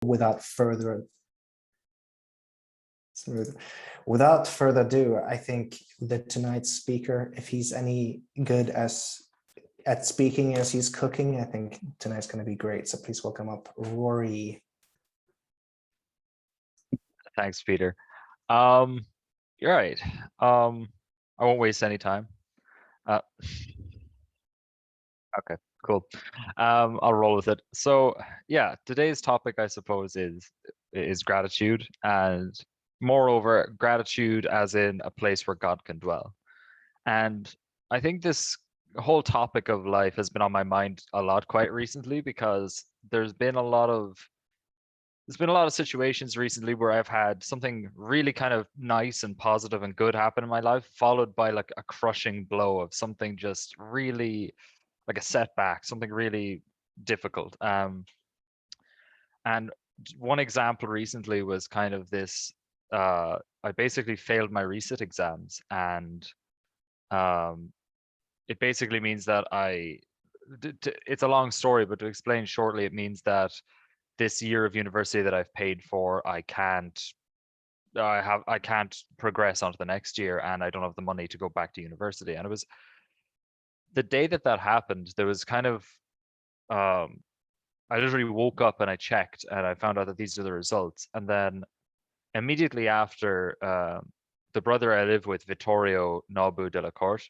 without further without further ado, I think that tonight's speaker, if he's any good at speaking as he's cooking, I think tonight's going to be great. So please welcome up Rory. Thanks, Peter. You're right. I won't waste any time. Okay, cool. I'll roll with it. So yeah, today's topic, I suppose, is gratitude, and moreover, gratitude as in a place where God can dwell. And I think this whole topic of life has been on my mind a lot quite recently, because there's been a lot of situations recently where I've had something really kind of nice and positive and good happen in my life, followed by like a crushing blow of something just really like a setback, something really difficult. And one example recently was kind of this. I basically failed my resit exams, and it basically means that it's a long story, but to explain shortly, it means that this year of university that I've paid for, I can't progress onto the next year, and I don't have the money to go back to university. And it was the day that happened, there was kind of I literally woke up and I checked and I found out that these are the results. And then immediately after, the brother I live with, Vittorio Nobu della Corte,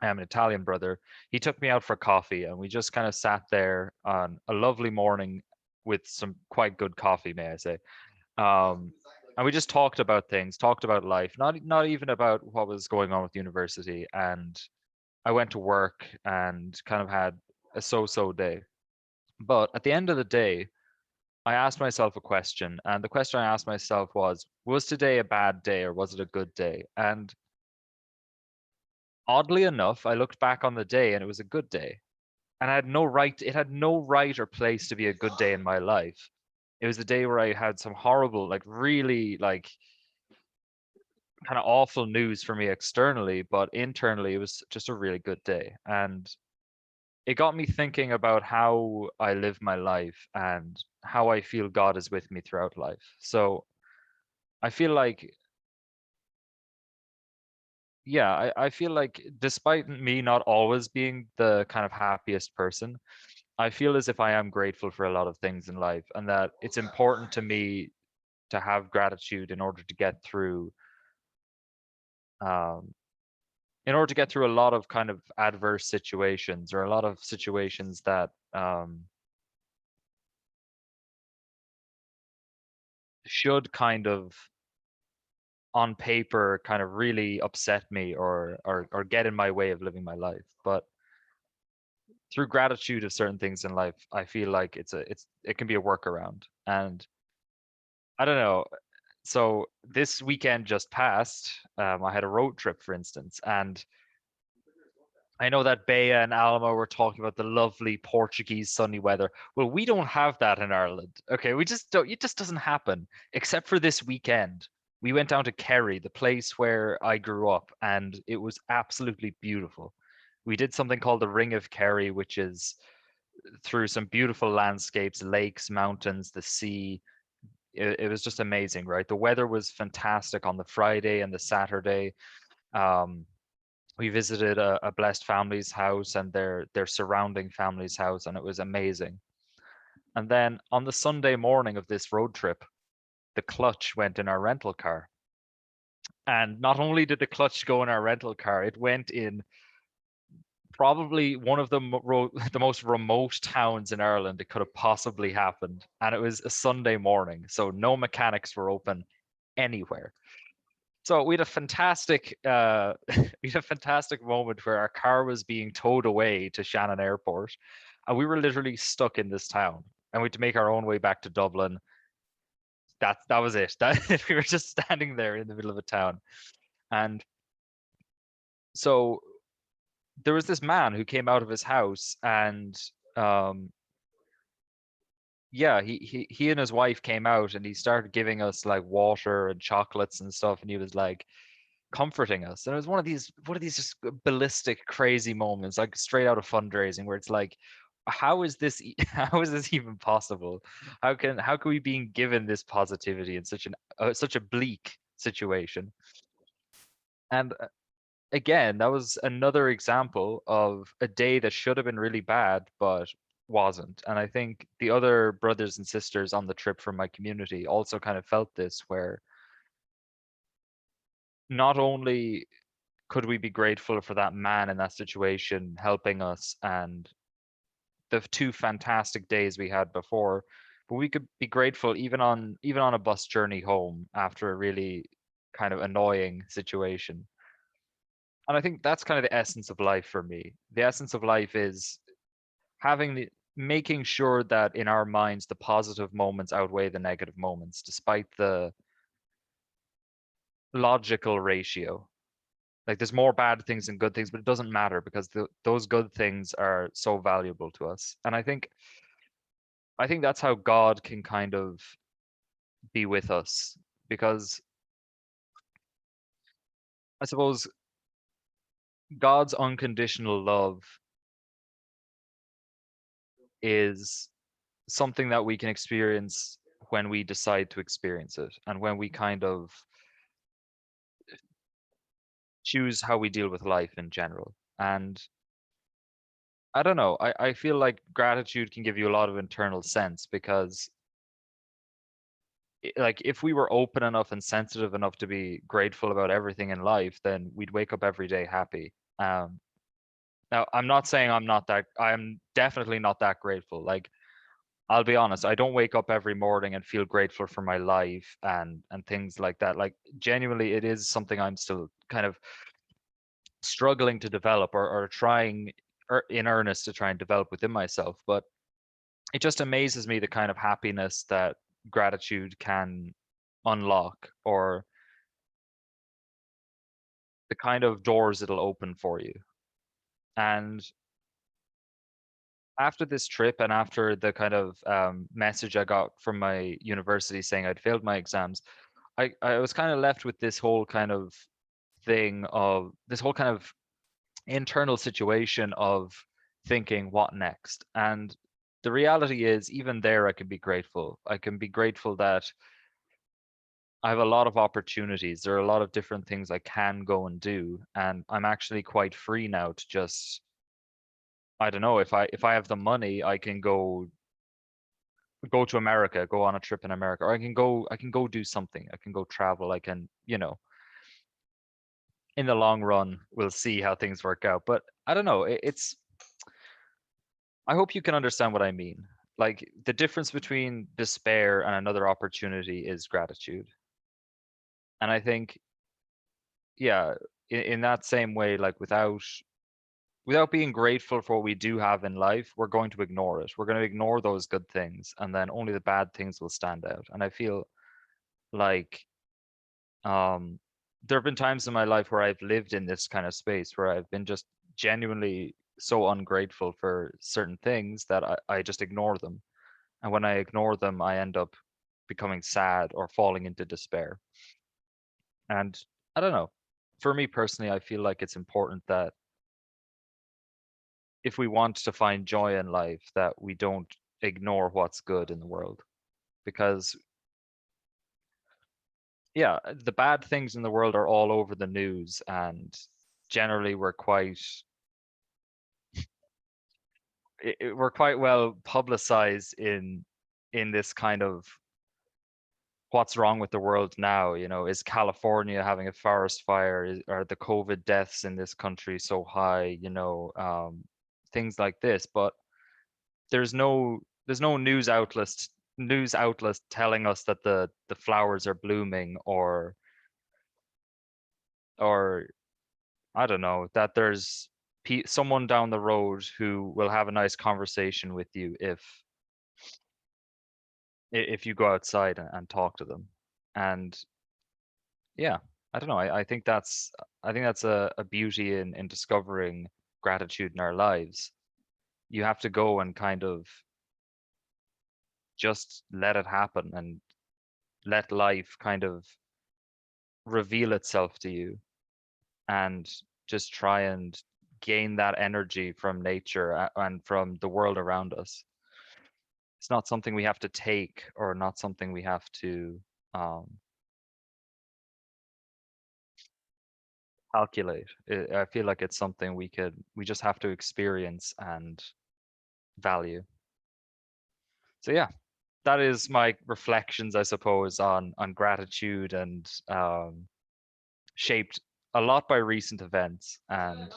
I'm an Italian brother, he took me out for coffee, and we just kind of sat there on a lovely morning with some quite good coffee, may I say. And we just talked about things, talked about life, not even about what was going on with university. And I went to work and kind of had a so-so day. But at the end of the day, I asked myself a question, and the question I asked myself was today a bad day or was it a good day? And oddly enough, I looked back on the day and it was a good day. And it had no right or place to be a good day in my life. It was the day where I had some horrible, like really like kind of awful news for me externally, but internally it was just a really good day. And it got me thinking about how I live my life and how I feel God is with me throughout life. So I feel like, yeah, I feel like despite me not always being the kind of happiest person, I feel as if I am grateful for a lot of things in life, and that it's important to me to have gratitude in order to get through um, a lot of kind of adverse situations, or a lot of situations that should kind of on paper kind of really upset me or get in my way of living my life. But through gratitude of certain things in life, I feel like it can be a workaround. And I don't know. So this weekend just passed, I had a road trip, for instance, and I know that Bea and Alma were talking about the lovely Portuguese sunny weather. Well, we don't have that in Ireland. Okay, we just don't. It just doesn't happen, except for this weekend. We went down to Kerry, the place where I grew up, and it was absolutely beautiful. We did something called the Ring of Kerry, which is through some beautiful landscapes, lakes, mountains, the sea. It was just amazing, right? The weather was fantastic on the Friday and the Saturday. Um, we visited a blessed family's house and their surrounding family's house, and it was amazing. And then on the Sunday morning of this road trip, the clutch went in our rental car. And not only did the clutch go in our rental car, it went in probably one of the most remote towns in Ireland it could have possibly happened. And it was a Sunday morning, so no mechanics were open anywhere. So we had a fantastic we had a fantastic moment where our car was being towed away to Shannon Airport, and we were literally stuck in this town, and we had to make our own way back to Dublin. That was it. That we were just standing there in the middle of a town. And so there was this man who came out of his house, and yeah, he and his wife came out, and he started giving us like water and chocolates and stuff, and he was like comforting us. And it was one of these just ballistic crazy moments, like straight out of fundraising, where it's like, how is this how is this even possible? How can we be given this positivity in such a bleak situation? And again, that was another example of a day that should have been really bad but wasn't. And I think the other brothers and sisters on the trip from my community also kind of felt this, where not only could we be grateful for that man in that situation helping us and the two fantastic days we had before, but we could be grateful even on a bus journey home after a really kind of annoying situation. And I think that's kind of the essence of life for me. The essence of life is making sure that in our minds the positive moments outweigh the negative moments, despite the logical ratio. Like there's more bad things than good things, but it doesn't matter because those good things are so valuable to us. And I think that's how God can kind of be with us, because I suppose God's unconditional love is something that we can experience when we decide to experience it and when we kind of choose how we deal with life in general. And I don't know, I feel like gratitude can give you a lot of internal sense, because like if we were open enough and sensitive enough to be grateful about everything in life, then we'd wake up every day happy. Now I'm not saying I'm definitely not that grateful. Like I'll be honest, I don't wake up every morning and feel grateful for my life and things like that. Like genuinely it is something I'm still kind of struggling to develop, or trying in earnest to try and develop within myself. But it just amazes me the kind of happiness that gratitude can unlock, or the kind of doors it'll open for you. And after this trip and after the kind of message I got from my university saying I'd failed my exams, I was kind of left with this whole kind of thing of this whole kind of internal situation of thinking, what next? And the reality is, even there, I can be grateful. I can be grateful that I have a lot of opportunities. There are a lot of different things I can go and do. And I'm actually quite free now to just, I don't know, if I have the money, I can go to America, go on a trip in America, or I can go do something. I can go travel. I can, in the long run, we'll see how things work out. But I don't know. It's I hope you can understand what I mean. Like the difference between despair and another opportunity is gratitude. And I think, yeah, in that same way, like without being grateful for what we do have in life, we're going to ignore it. We're going to ignore those good things, and then only the bad things will stand out. And I feel like um there have been times in my life where I've lived in this kind of space where I've been just genuinely so ungrateful for certain things that I just ignore them. And when I ignore them, I end up becoming sad or falling into despair. And I don't know. For me personally, I feel like it's important that if we want to find joy in life, that we don't ignore what's good in the world. Because yeah, the bad things in the world are all over the news, and generally we're quite well publicized in this kind of what's wrong with the world now. Is California having a forest fire? Are the COVID deaths in this country so high? Things like this. But there's no news outlets telling us that the flowers are blooming, or I don't know, that there's someone down the road who will have a nice conversation with you if you go outside and talk to them. And yeah, I don't know. I think that's a beauty in discovering gratitude in our lives. You have to go and kind of just let it happen and let life kind of reveal itself to you, and just try and gain that energy from nature and from the world around us. It's not something we have to take, or not something we have to calculate. I feel like it's something we just have to experience and value. So yeah, that is my reflections, I suppose, on gratitude, and shaped a lot by recent events. And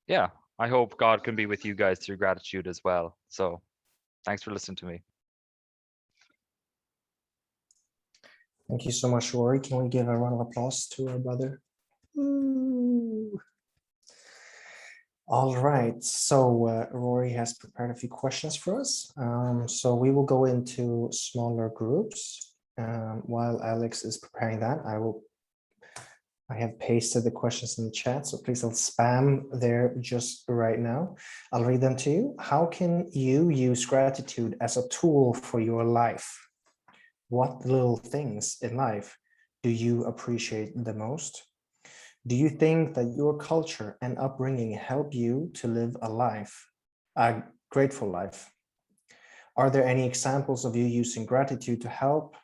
yeah, I hope God can be with you guys through gratitude as well. So thanks for listening to me. Thank you so much, Rory. Can we give a round of applause to our brother? Ooh. All right, so Rory has prepared a few questions for us. So we will go into smaller groups. While Alex is preparing that, I have pasted the questions in the chat, so please don't spam there just right now. I'll read them to you. How can you use gratitude as a tool for your life? What little things in life do you appreciate the most? Do you think that your culture and upbringing help you to live a grateful life? Are there any examples of you using gratitude to help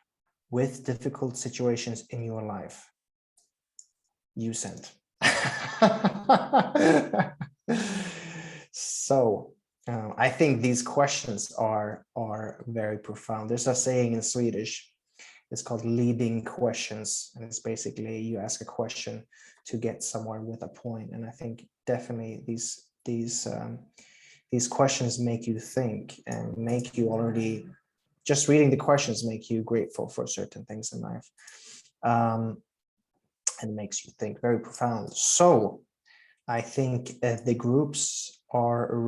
with difficult situations in your life? You sent. So I think these questions are very profound. There's a saying in Swedish. It's called leading questions, and it's basically you ask a question to get somewhere with a point. And I think definitely these questions make you think, and make you already, just reading the questions make you grateful for certain things in life, and makes you think, very profound. So I think the groups are